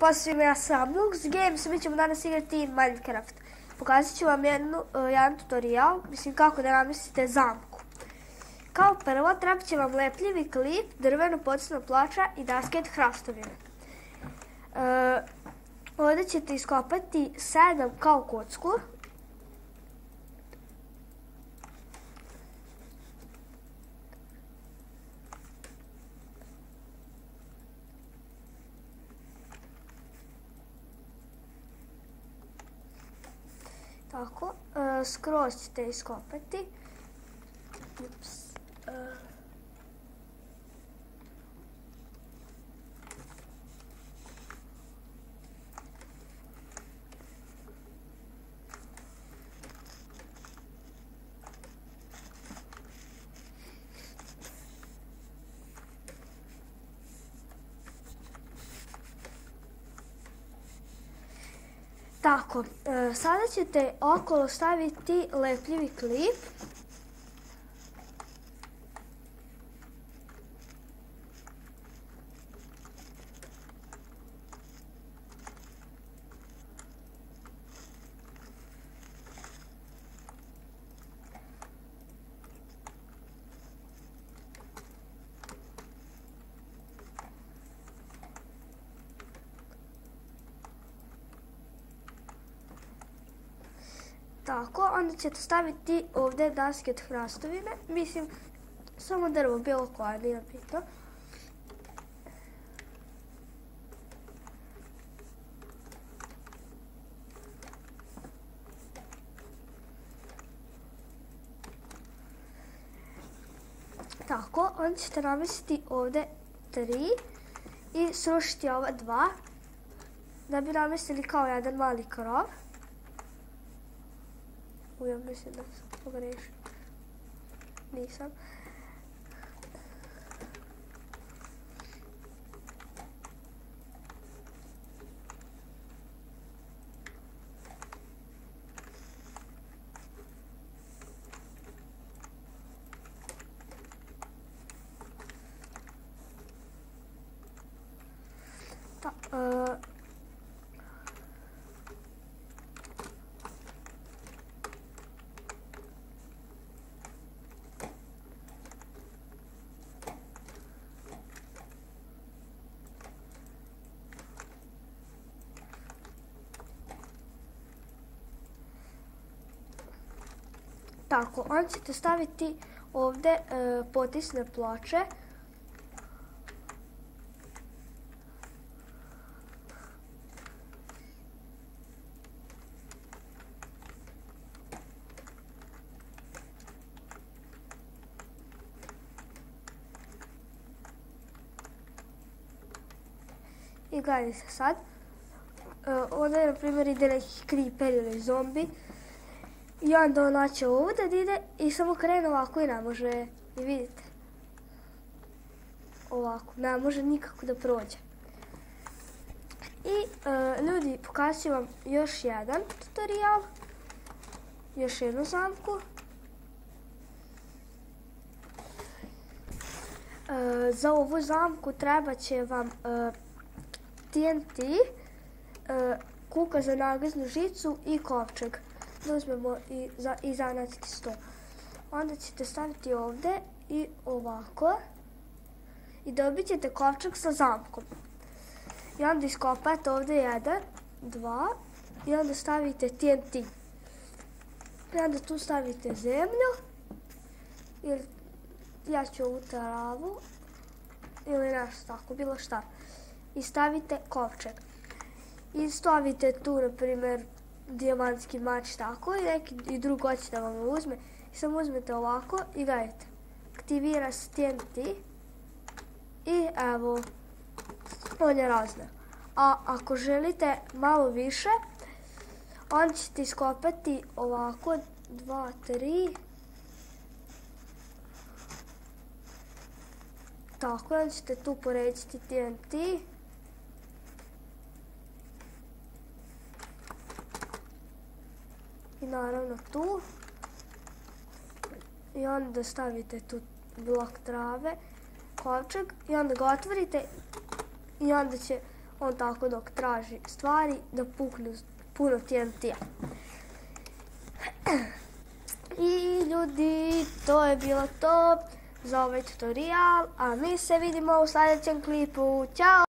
pozdrav svima, ja sam Lux Games, mi ćemo danas igrati Minecraft. Pokazat ću vam jedan tutorial, kako da namestite zamku. Kao prvo trebat će vam lepljivi klip, drveno podsjetna ploča i daske od hrastovine. Ovdje ćete iskopati 7 kao kocku. Tako, skroz ćete iskopati. Tako, sada ćete okolo staviti lepljivi klip. Tako, onda ćete staviti ovdje daske od hrastovine, samo drvo, bilo koje, nije bitno. Tako, onda ćete namestiti ovdje 3 i srušiti ova 2, da bi namestili kao jedan mali krov. Ja mislim da sam pogrešila. Nisam. Tako, onda ćete staviti ovdje potisne ploče. I gledajte se sad. Ovdje, na primjer, ide neki creeper ili zombi. I onda on će ovdje da ide i samo krene ovako i ne može, i vidite, ovako, ne može nikako da prođe. I ljudi, pokazat ću vam još jedan tutorial, još jednu zamku. Za ovu zamku treba će vam TNT, kuka za nagaznu žicu i kovčeg. Da uzmemo i zanaciti sto. Onda ćete staviti ovdje i ovako i dobit ćete kovčeg sa zamkom. I onda iskopate ovdje 1, 2 i onda stavite TNT. I onda tu stavite zemlju, ili ja ću ovu travu ili nešto tako, bilo šta. I stavite kovčeg. I stavite tu, na primjer, dijamantski mač tako i neki i drugo hoće da vam uzme. I samo uzmete ovako i gledajte. Aktivira se TNT i evo, on je razneo. A ako želite malo više, onda ćete iskopati ovako 2, 3. Tako, onda ćete tu poređiti TNT. I naravno tu. I onda stavite tu blok trave, kovčeg i onda ga otvorite i onda će on tako dok traži stvari da puknu puno TNT-a. I ljudi, to je bilo to za ovaj tutorial, a mi se vidimo u sljedećem klipu. Ćao!